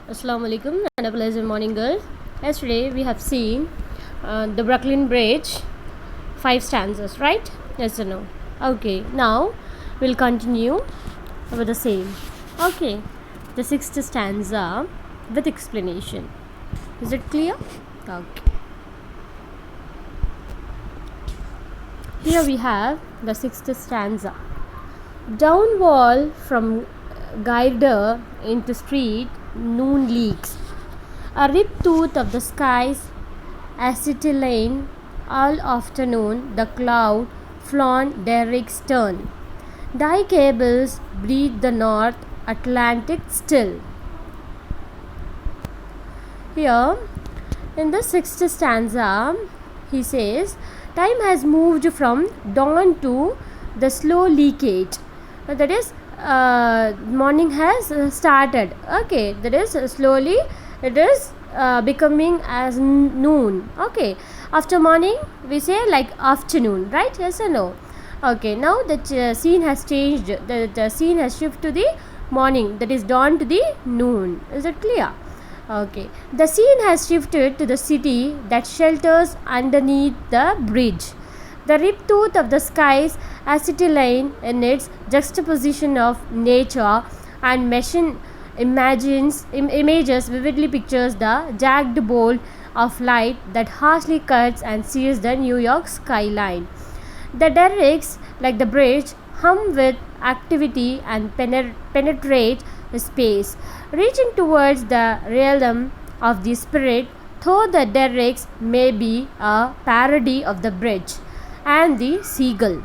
Assalamu alaikum and a pleasant morning, girl. Yesterday we have seen the Brooklyn Bridge, 5 stanzas, right? Yes or no? Okay, now we'll continue with the same. Okay, the 6th stanza with explanation. Is it clear? Okay. Here we have the 6th stanza. Down wall from girder into street, noon leaks. A ripped tooth of the skies, acetylene, all afternoon the cloud flaunt derricks stern. Thy cables breathe the North Atlantic still. Here, in the 6th stanza, he says, time has moved from dawn to the slow leakage. That is, morning has started. Okay, that is slowly it is becoming as noon. Okay, after morning we say like afternoon, right? Yes or no? Okay, now the scene has changed. The scene has shifted to the morning, that is dawn to the noon. Is it clear? Okay, the scene has shifted to the city that shelters underneath the bridge. The ripped tooth of the skies, acetylene in its juxtaposition of nature and machine images vividly pictures the jagged bolt of light that harshly cuts and sears the New York skyline. The derricks, like the bridge, hum with activity and penetrate space, reaching towards the realm of the spirit, though the derricks may be a parody of the bridge and the seagull.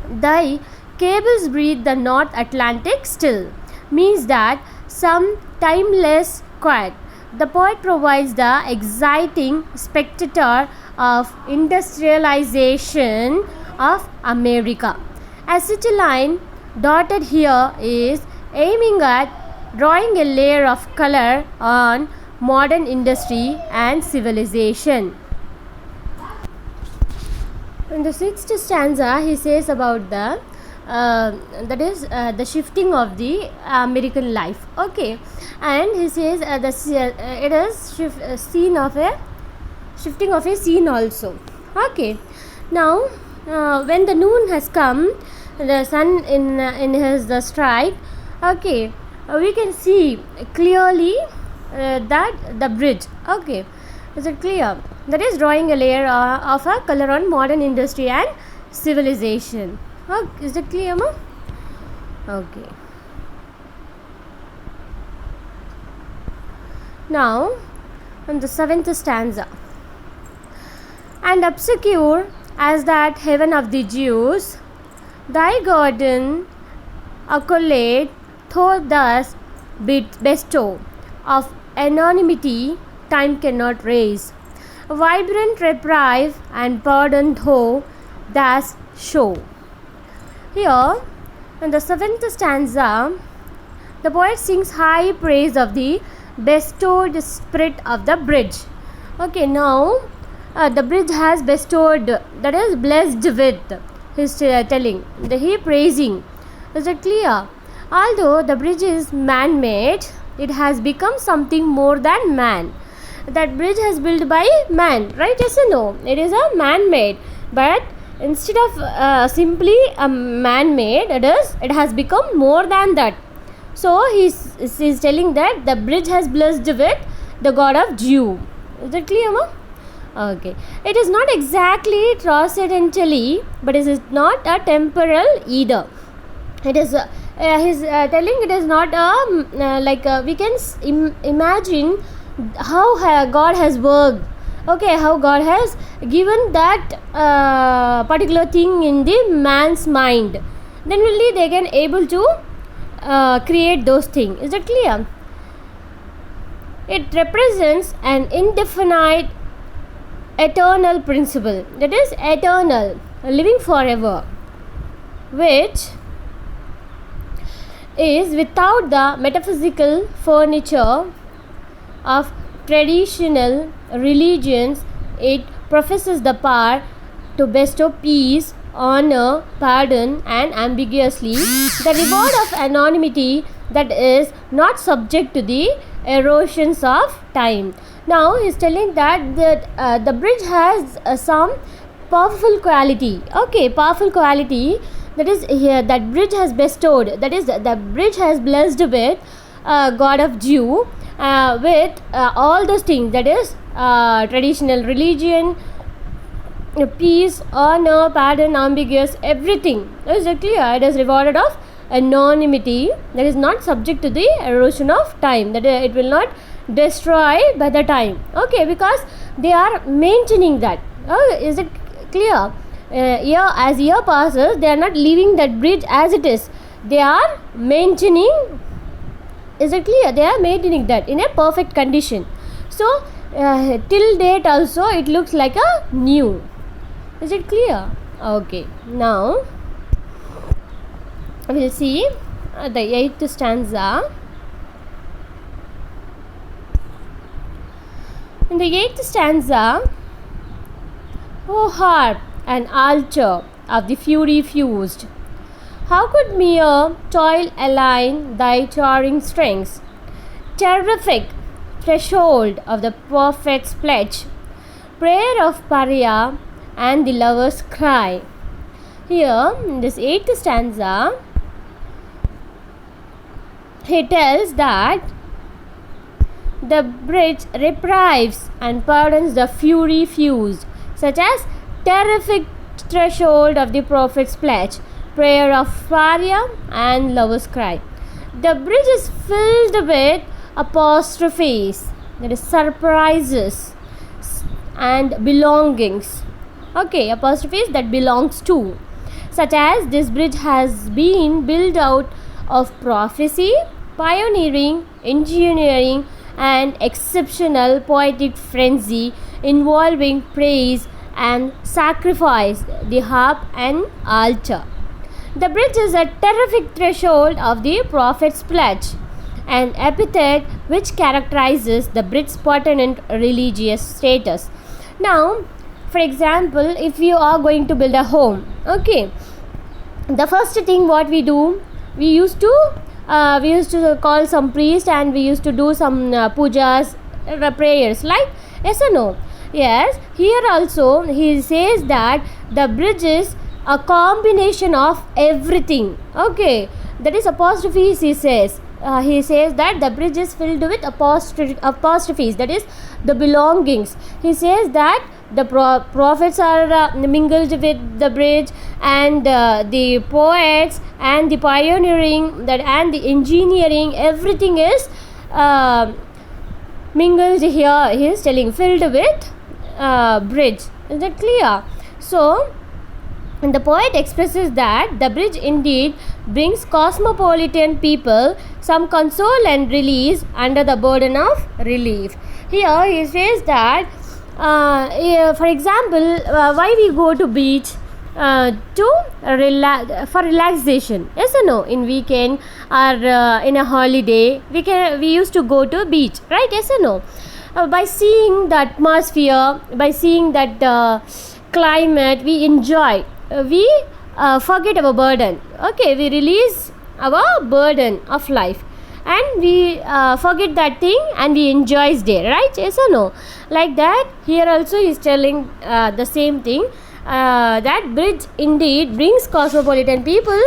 Thy cables breathe the North Atlantic still, means that some timeless quiet. The poet provides the exciting spectator of industrialization of America. Acetylene dotted here is aiming at drawing a layer of color on modern industry and civilization. In the 6th stanza, he says about the the shifting of the American life. Okay, and he says it is scene of a shifting of a scene also. Okay, now when the noon has come, the sun in his strike. Okay, we can see clearly that the bridge. Okay, is it clear? That is drawing a layer of a color on modern industry and civilization. Is it clear, ma? Okay. Now, on the 7th stanza. And obscure as that heaven of the Jews, thy garden accolade though thus bestow of anonymity time cannot raise. Vibrant reprieve and pardon though thus show. Here, in the 7th stanza, the poet sings high praise of the bestowed spirit of the bridge. Okay, now the bridge has bestowed, that is blessed with. He's telling, he praising. Is it clear? Although the bridge is man-made, it has become something more than man. That bridge has built by man, right? Yes or no? It is a man-made, but instead of simply a man-made, it has become more than that. So he's telling that the bridge has blessed with the God of Jew. Is it clear, ma? Okay. It is not exactly transcendentally, but it is not a temporal either. It is he's telling it is not we can imagine how God has worked. Okay, how God has given that particular thing in the man's mind. Then only they can able to create those things. Is it clear? It represents an indefinite eternal principle, that is eternal, living forever, which is without the metaphysical furniture of traditional religions. It professes the power to bestow peace, honor, pardon, and ambiguously the reward of anonymity that is not subject to the erosions of time. Now he is telling that the bridge has some powerful quality. Okay, powerful quality, that is here that bridge has bestowed, that is the bridge has blessed with God of Jew with all those things, that is traditional religion, peace, honor, pardon, ambiguous, everything. Is it clear? It is rewarded of anonymity, that is not subject to the erosion of time, that it will not destroy by the time. Okay, because they are maintaining that. Is it clear? Year passes, they are not leaving that bridge as it is, they are maintaining. Is it clear? They are maintaining that in a perfect condition. So till date also it looks like a new. Is it clear? Okay, now we will see the 8th stanza. In the 8th stanza, O harp and altar of the fury fused, how could mere toil align thy towering strengths? Terrific threshold of the prophet's pledge, prayer of Pariah and the lover's cry. Here, in this 8th stanza, he tells that the bridge reprives and pardons the fury fused, such as terrific threshold of the prophet's pledge, prayer of Pariah and lover's cry. The bridge is filled with apostrophes, that is surprises and belongings. Okay, apostrophes that belongs to, such as this bridge has been built out of prophecy, pioneering, engineering and exceptional poetic frenzy involving praise and sacrifice, the harp and altar. The bridge is a terrific threshold of the prophet's pledge, an epithet which characterizes the bridge's pertinent religious status. Now, for example, if you are going to build a home, okay, the first thing what we do, we used to call some priest and we used to do some pujas, prayers, like, yes or no? Yes. Here also he says that the bridge is a combination of everything. Okay, that is apostrophes. He says that the bridge is filled with apostrophes, that is the belongings. He says that the prophets are mingled with the bridge, and the poets and the pioneering that and the engineering, everything is mingled here. He is telling filled with bridge. Is that clear? So the poet expresses that the bridge indeed brings cosmopolitan people some console and release under the burden of relief. Here he says that for example, why we go to beach for relaxation, yes or no? In weekend or in a holiday, we used to go to beach, right? Yes or no? By seeing the atmosphere, by seeing that climate, we enjoy. We forget our burden. Okay, we release our burden of life, and we forget that thing and we enjoy there, right? Yes or no? Like that, here also he is telling the same thing, that bridge indeed brings cosmopolitan people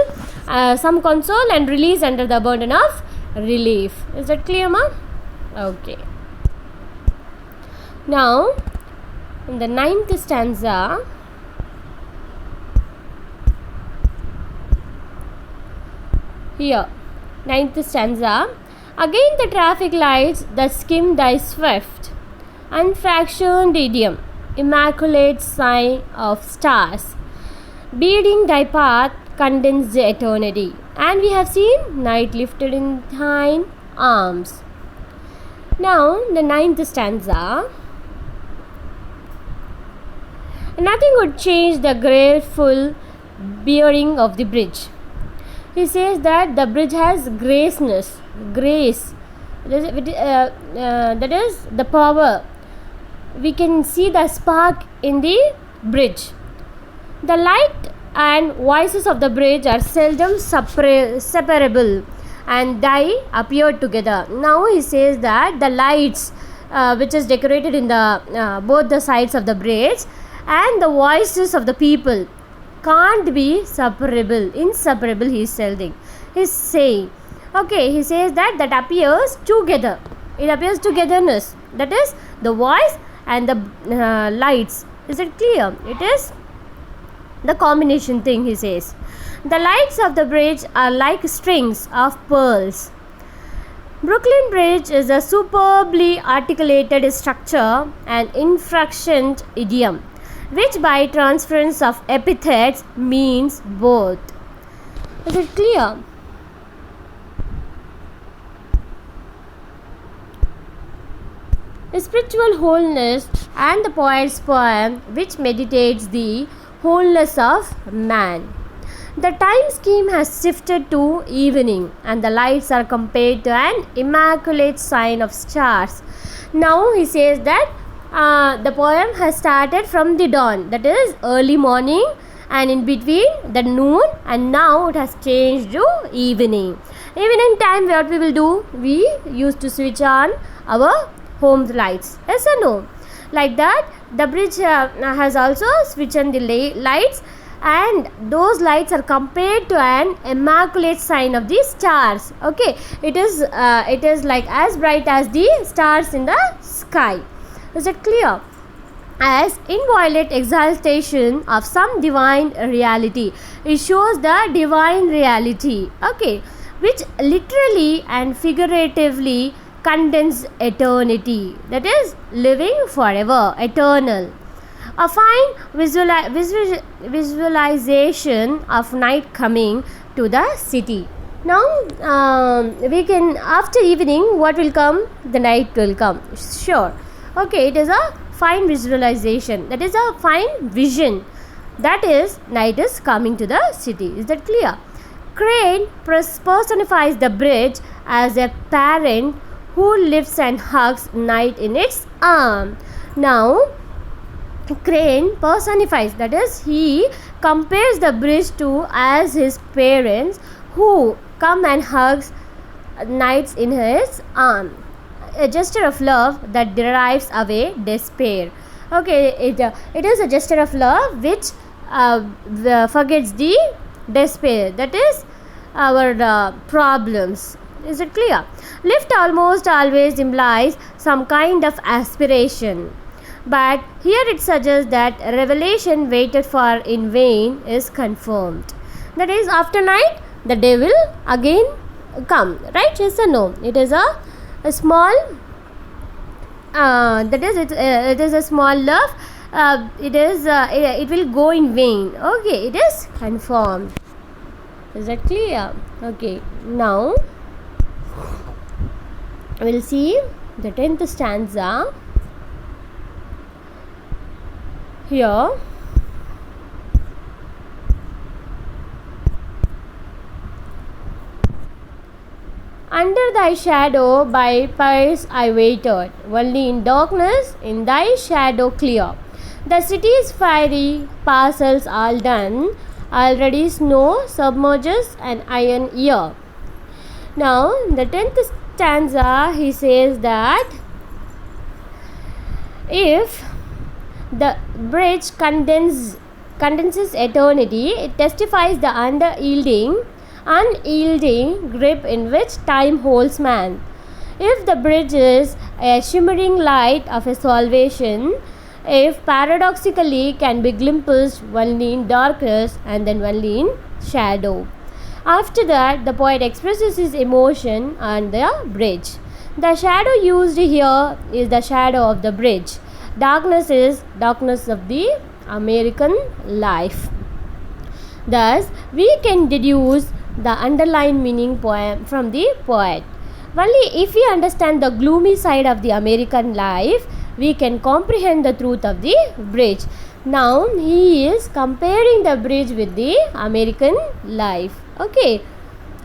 some console and release under the burden of relief. Is that clear, ma? Okay. Now, in the 9th stanza, here, 9th stanza, again the traffic lights that skim thy swift, unfractioned idiom, immaculate sign of stars, beading thy path condensed eternity. And we have seen night lifted in thine arms. Now, the 9th stanza, nothing would change the graceful bearing of the bridge. He says that the bridge has grace. That is the power. We can see the spark in the bridge. The light and voices of the bridge are seldom separable, and dye appeared together. Now he says that the lights which is decorated in the both the sides of the bridge and the voices of the people can't be inseparable, he is saying. Okay, he says that appears together. It appears togetherness. That is the voice and the lights. Is it clear? It is the combination thing, he says. The lights of the bridge are like strings of pearls. Brooklyn Bridge is a superbly articulated structure and inflectioned idiom, which by transference of epithets means both. Is it clear? Spiritual wholeness and the poet's poem which meditates the wholeness of man. The time scheme has shifted to evening and the lights are compared to an immaculate sign of stars. Now he says that the poem has started from the dawn, that is early morning, and in between the noon, and now it has changed to evening. Evening time, what we will do? We used to switch on our home lights. Yes or no? Like that, the bridge has also switched on the lights, and those lights are compared to an immaculate sign of the stars. Okay, it is like as bright as the stars in the sky. Is it clear? As inviolate exaltation of some divine reality. It shows the divine reality, okay, which literally and figuratively condense eternity, that is living forever, eternal. A fine visualization of night coming to the city. Now we can, after evening, what will come? The night will come, sure. Okay, it is a fine visualization, that is a fine vision, that is night is coming to the city. Is that clear? Crane personifies the bridge as a parent who lifts and hugs night in its arm. Now Crane personifies, that is he compares the bridge to as his parents who come and hugs nights in his arm, a gesture of love that drives away despair. Okay, it is a gesture of love which forgets the despair, that is our problems. Is it clear? Lift almost always implies some kind of aspiration, but here it suggests that revelation waited for in vain is confirmed. That is, after night the day will again come, right? Yes or no? It is a small that is it is a small love. It will go in vain. Okay, it is confirmed. Is that clear? Okay, now we'll see the 10th stanza here. Under thy shadow by piles I waited, only in darkness in thy shadow clear. The city's fiery parcels all done, already snow submerges an iron ear. Now, the 10th stanza, he says that if the bridge condenses eternity, it testifies the unyielding grip in which time holds man. If the bridge is a shimmering light of a salvation, if paradoxically can be glimpsed only in darkness and then only in shadow. After that, the poet expresses his emotion on the bridge. The shadow used here is the shadow of the bridge. Darkness is darkness of the American life. Thus, we can deduce the underlying meaning from the poet. Only if we understand the gloomy side of the American life, we can comprehend the truth of the bridge. Now, he is comparing the bridge with the American life. Okay,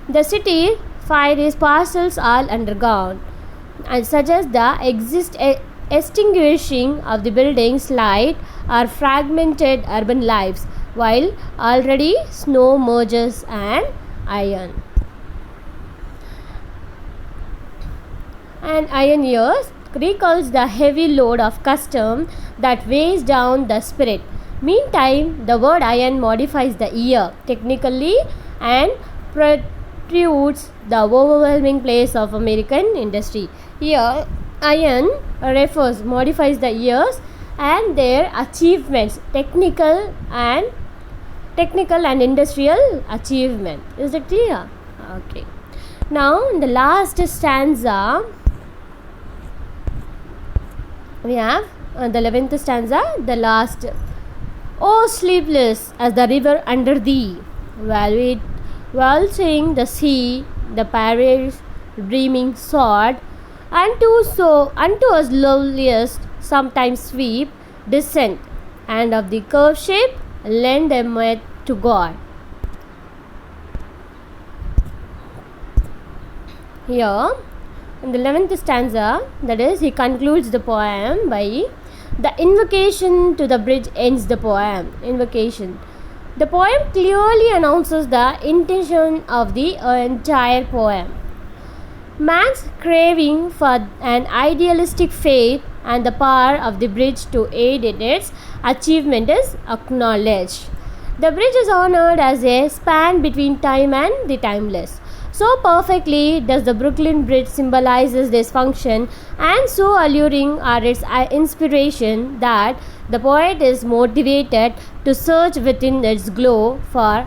the city fire is parcels all underground and suggests the extinguishing of the building's light or fragmented urban lives, while already snow merges and iron. and iron ears recalls the heavy load of custom that weighs down the spirit. Meantime, the word iron modifies the ear technically and protrudes the overwhelming place of American industry. Here, iron modifies the ears and their achievements, technical and industrial achievement. Is it clear? Okay. Now, in the last stanza, we have the 11th stanza, the last. Oh, sleepless as the river under thee, waltzing the sea, the pirate's dreaming sword, unto us loveliest sometimes sweep, descent, and of the curved shape lend a myth to God. Here, in the 11th stanza, that is, he concludes the poem by the invocation to the bridge ends the poem. Invocation. The poem clearly announces the intention of the entire poem. Man's craving for an idealistic faith and the power of the bridge to aid in its achievement is acknowledged. The bridge is honored as a span between time and the timeless. So perfectly does the Brooklyn Bridge symbolizes this function, and so alluring are its inspiration that the poet is motivated to search within its glow for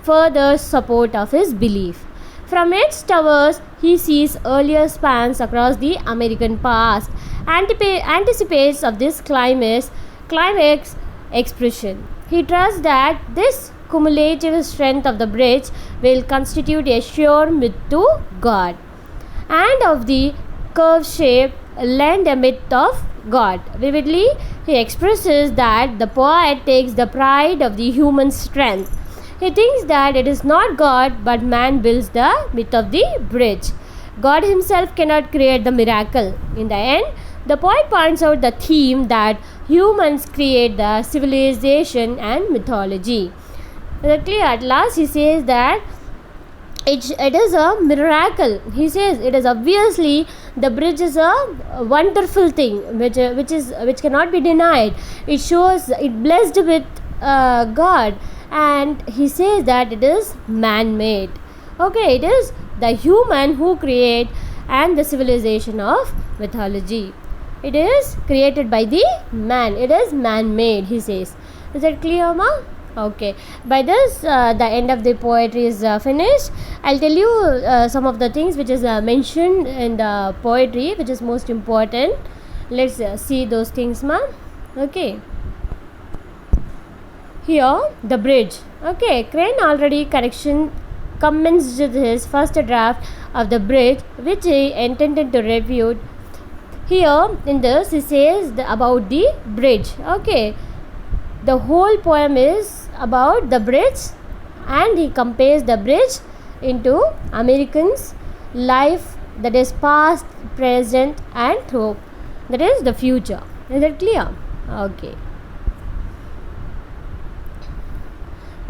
further support of his belief. From its towers, he sees earlier spans across the American past, anticipates of this climax expression. He trusts that this cumulative strength of the bridge will constitute a sure myth to God, and of the curved shape lend a myth of God. Vividly, he expresses that the poet takes the pride of the human strength. He thinks that it is not God but man builds the myth of the bridge. God himself cannot create the miracle. In the end, the poet points out the theme that humans create the civilization and mythology. Directly at last he says that it is a miracle. He says it is obviously the bridge is a wonderful thing which cannot be denied. It shows it blessed with God, and he says that it is man-made. Okay, it is the human who create and the civilization of mythology. It is created by the man. It is man-made, he says. Is that clear, ma? Okay, by this the end of the poetry is finished. I'll tell you some of the things which is mentioned in the poetry which is most important. Let's see those things, ma. Okay, here the bridge. Okay, Crane already commenced his first draft of the bridge which he intended to refute. Here in this he says about the bridge. Okay, the whole poem is about the bridge, and he compares the bridge into Americans' life, that is past, present, and hope, that is the future. Is that clear? Okay.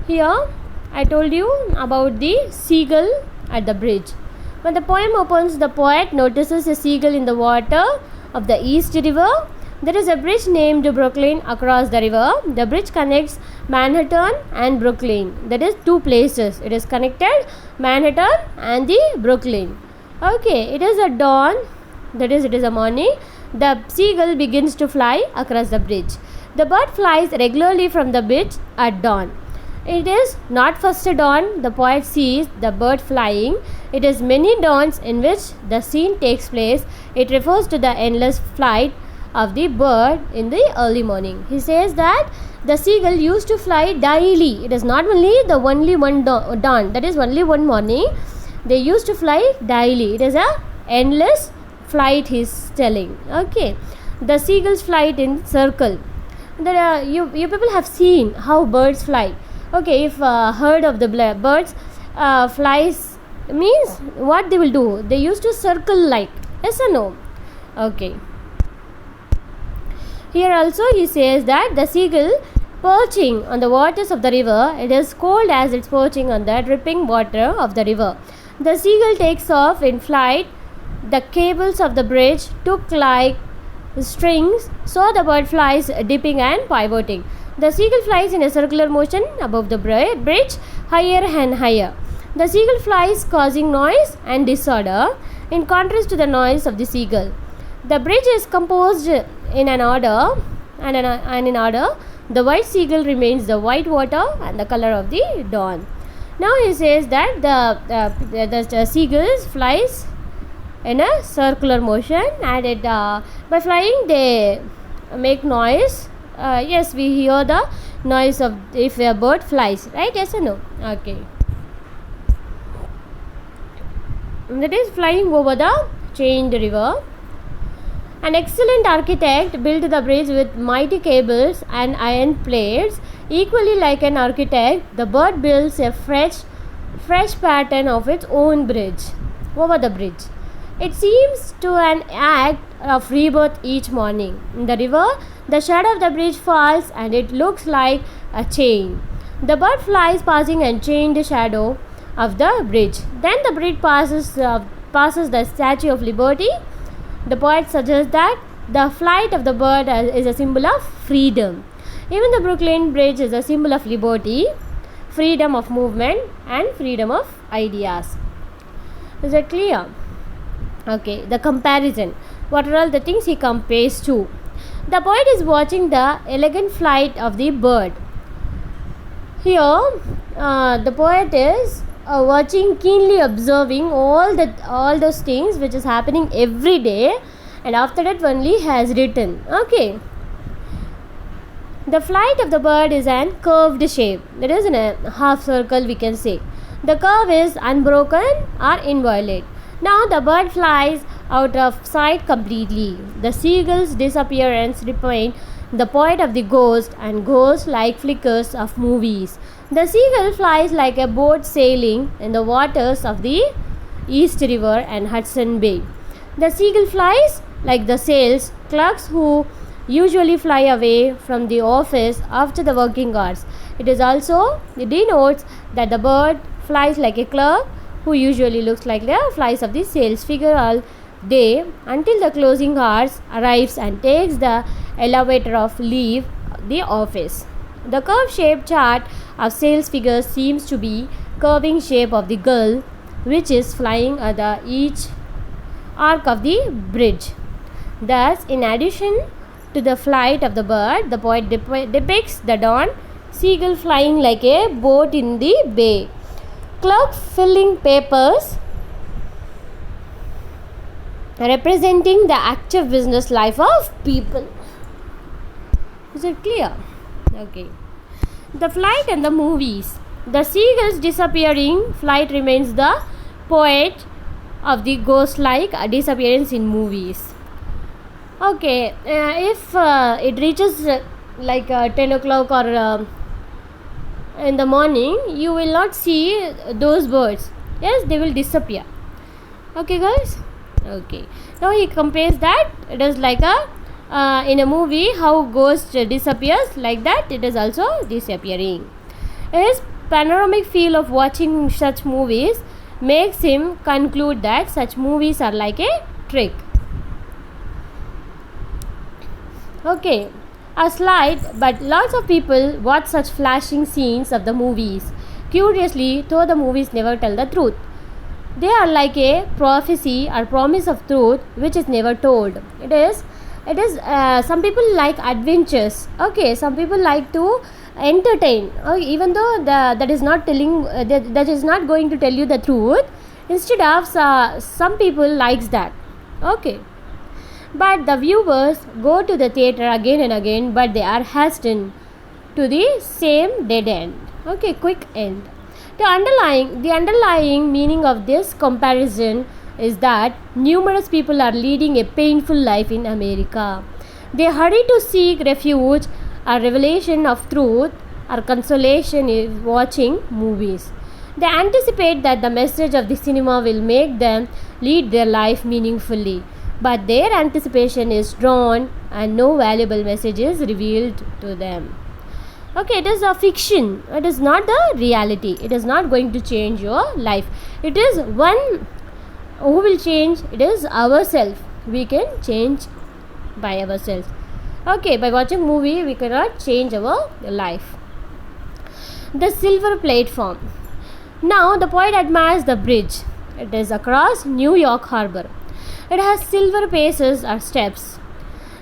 Here I told you about the seagull at the bridge. When the poem opens, the poet notices a seagull in the water of the East River. There is a bridge named Brooklyn across the river. The bridge connects Manhattan and Brooklyn. That is two places. It is connected Manhattan and the Brooklyn. Okay, it is a dawn. That is, it is a morning. The seagull begins to fly across the bridge. The bird flies regularly from the bridge at dawn. It is not first dawn the poet sees the bird flying. It is many dawns in which the scene takes place. It refers to the endless flight of the bird in the early morning. He says that the seagull used to fly daily. It is not only one dawn, that is only one morning. They used to fly daily. It is a endless flight he is telling. Okay, the seagulls flight in circle. You people have seen how birds fly. Okay, if a herd of the birds flies, means what they will do? They used to circle like, yes or no? Okay. Here also he says that the seagull perching on the waters of the river, it is cold as it's perching on the dripping water of the river. The seagull takes off in flight The cables of the bridge took like strings, so the bird flies dipping and pivoting. The seagull flies in a circular motion above the bridge, higher and higher. The seagull flies causing noise and disorder in contrast to the noise of the seagull. The bridge is composed in an order and in order. The white seagull remains the white water and the color of the dawn. Now he says that the seagulls flies in a circular motion, and it by flying they make noise. Yes, we hear the noise of if a bird flies, right? Yes or no? Okay. That is flying over the chained river. An excellent architect built the bridge with mighty cables and iron plates. Equally like an architect, the bird builds a fresh pattern of its own bridge over the bridge. It seems to an act of rebirth each morning. In the river, the shadow of the bridge falls and it looks like a chain. The bird flies passing and chained shadow of the bridge. Then the bridge passes the Statue of Liberty. The poet suggests that the flight of the bird is a symbol of freedom. Even the Brooklyn Bridge is a symbol of liberty, freedom of movement, and freedom of ideas. Is it clear? Okay, the comparison. What are all the things he compares to? The poet is watching the elegant flight of the bird. Here, the poet is watching, keenly observing all those things which is happening every day, and after that only has written. Okay. The flight of the bird is an curved shape. That is in a half circle, we can say. The curve is unbroken or inviolate. Now the bird flies out of sight completely. The seagull's disappearance reminds the poet of the ghost and ghost like flickers of movies. The seagull flies like a boat sailing in the waters of the East River and Hudson Bay. The seagull flies like the sales clerks who usually fly away from the office after the working hours. It denotes that the bird flies like a clerk who usually looks like the flies of the sales figure all day until the closing hours arrives and takes the elevator of leave the office. The curve-shaped chart of sales figures seems to be curving shape of the gull which is flying at the each arc of the bridge. Thus, in addition to the flight of the bird, the poet depicts the dawn seagull flying like a boat in the bay, clerk filling papers, representing the active business life of people. Is it clear? Okay. The flight and the movies. The seagull's disappearing flight remains the poet of the ghost-like disappearance in movies. Okay, if it reaches 10 o'clock or in the morning, you will not see those birds. Yes, they will disappear. Okay, guys? Okay. Now he compares that it is like in a movie how ghost disappears, like that it is also disappearing. His panoramic feel of watching such movies makes him conclude that such movies are like a trick. Okay, a slight, but lots of people watch such flashing scenes of the movies curiously, though the movies never tell the truth. They are like a prophecy or promise of truth which is never told. It is some people like adventures. Okay, some people like to entertain. Even though that is not telling that is not going to tell you the truth. Instead of some people likes that. Okay. But the viewers go to the theatre again and again, but they are hastened to the same dead end. Okay, quick end. The underlying meaning of this comparison is that numerous people are leading a painful life in America. They hurry to seek refuge or revelation of truth or consolation in watching movies. They anticipate that the message of the cinema will make them lead their life meaningfully. But their anticipation is drawn and no valuable message is revealed to them. Okay, it is a fiction. It is not the reality. It is not going to change your life. It is one Who will change? It is ourselves. We can change by ourselves. Okay, by watching movie we cannot change our life. The silver platform. Now the poet admires the bridge. It is across New York Harbor. It has silver paces or steps.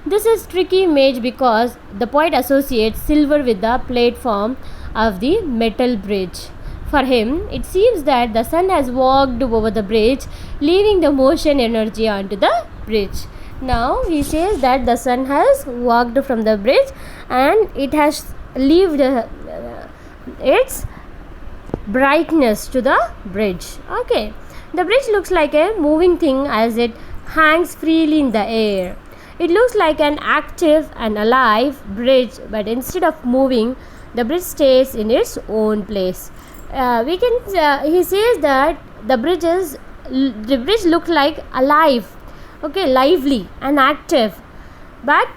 This is tricky image because the poet associates silver with the platform of the metal bridge. For him, it seems that the sun has walked over the bridge, leaving the motion energy onto the bridge. Now he says that the sun has walked from the bridge and it has left its brightness to the bridge. Okay, the bridge looks like a moving thing as it hangs freely in the air. It looks like an active and alive bridge, but instead of moving, the bridge stays in its own place. He says that the bridge looks like alive, okay, lively and active, but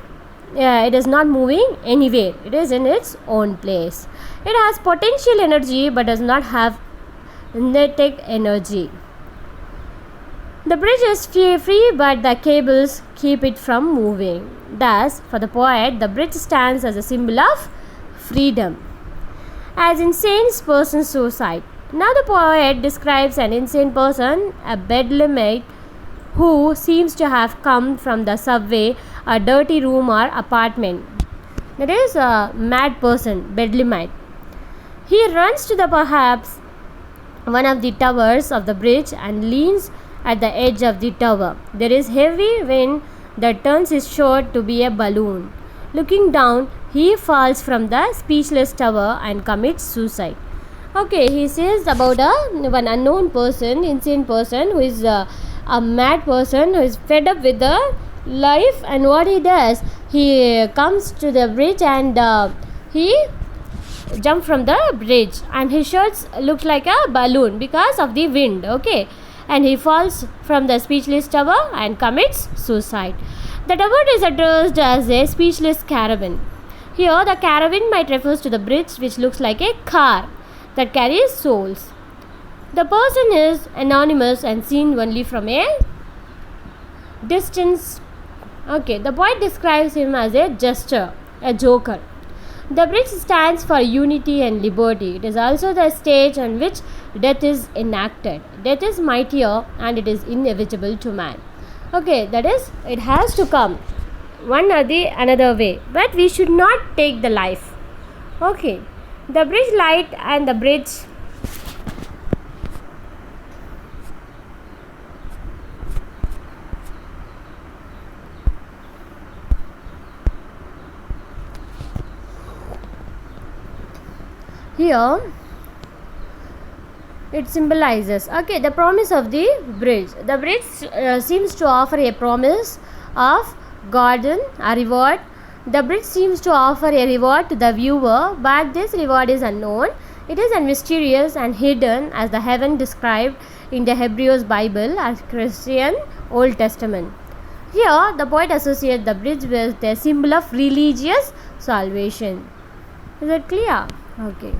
it is not moving anywhere. It is in its own place. It has potential energy but does not have kinetic energy. The bridge is free but the cables keep it from moving. Thus, for the poet, the bridge stands as a symbol of freedom. As insane person's suicide. Now the poet describes an insane person, a bedlamite, who seems to have come from the subway, a dirty room or apartment. That is a mad person, bedlamite. He runs to the perhaps one of the towers of the bridge and leans at the edge of the tower. There is heavy wind that turns his shirt to be a balloon. Looking down, he falls from the speechless tower and commits suicide. Okay, he says about one unknown person, insane person, who is a mad person who is fed up with the life, and what he does, he comes to the bridge and he jumps from the bridge, and his shirts look like a balloon because of the wind. Okay, and he falls from the speechless tower and commits suicide. The tower is addressed as a speechless caravan. Here, the caravan might refers to the bridge, which looks like a car that carries souls. The person is anonymous and seen only from a distance. Okay, the poet describes him as a jester, a joker. The bridge stands for unity and liberty. It is also the stage on which death is enacted. Death is mightier and it is inevitable to man. Okay, that is, it has to come one or the another way, but we should not take the life. Okay, the bridge light and the bridge here it symbolizes, okay, the promise of the bridge. The bridge seems to offer a promise of garden, a reward. The bridge seems to offer a reward to the viewer, but this reward is unknown. It is mysterious and hidden as the heaven described in the Hebrews Bible as Christian Old Testament. Here the poet associates the bridge with a symbol of religious salvation. Is it clear? Okay.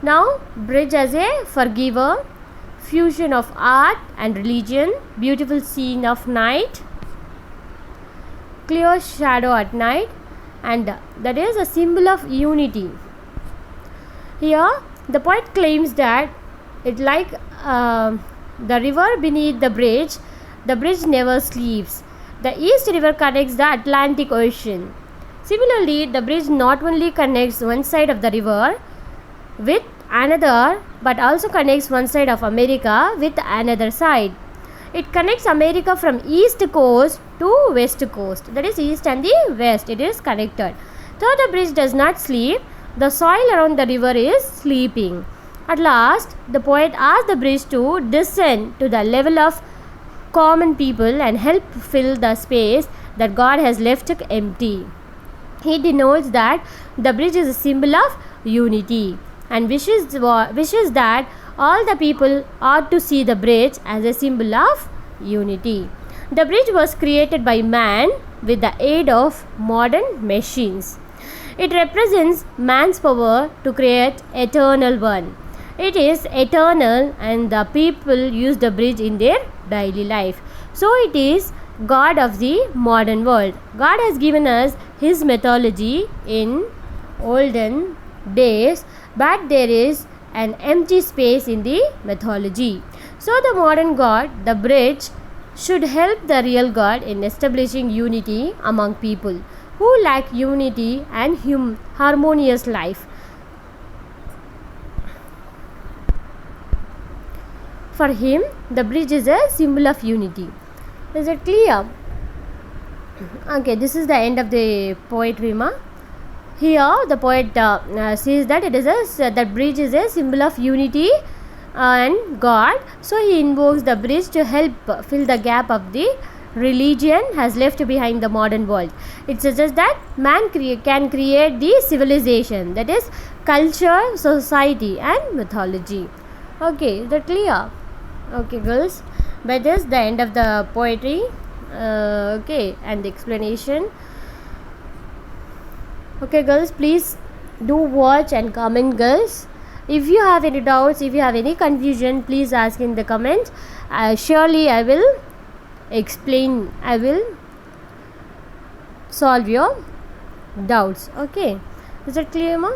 Now, bridge as a forgiver, fusion of art and religion, beautiful scene of night, clear shadow at night, and that is a symbol of unity. Here, the poet claims that it like the river beneath the bridge never sleeps. The East River connects the Atlantic Ocean. Similarly, the bridge not only connects one side of the river with another, but also connects one side of America with another side. It connects America from east coast to west coast. That is, east and the west. It is connected. Though the bridge does not sleep, the soil around the river is sleeping. At last, the poet asks the bridge to descend to the level of common people and help fill the space that God has left empty. He denotes that the bridge is a symbol of unity and wishes that all the people ought to see the bridge as a symbol of unity. The bridge was created by man with the aid of modern machines. It represents man's power to create eternal one. It is eternal and the people use the bridge in their daily life. So it is God of the modern world. God has given us his mythology in olden days, but there is an empty space in the mythology. So the modern God, the bridge, should help the real God in establishing unity among people who lack unity and harmonious life. For him, the bridge is a symbol of unity. Is it clear? Okay, this is the end of the poetry, ma. Here, the poet says that that bridge is a symbol of unity and God. So he invokes the bridge to help fill the gap of the religion has left behind the modern world. It suggests that man can create the civilization, that is culture, society and mythology. Okay, is that clear? Okay, girls, that is the end of the poetry. Okay, and the explanation. Okay, girls, please do watch and comment, girls. If you have any doubts, if you have any confusion, please ask in the comments. Surely I will explain, I will solve your doubts. Okay, is that clear, ma?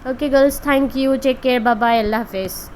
Okay, girls, thank you. Take care. Bye bye. Allah Hafiz.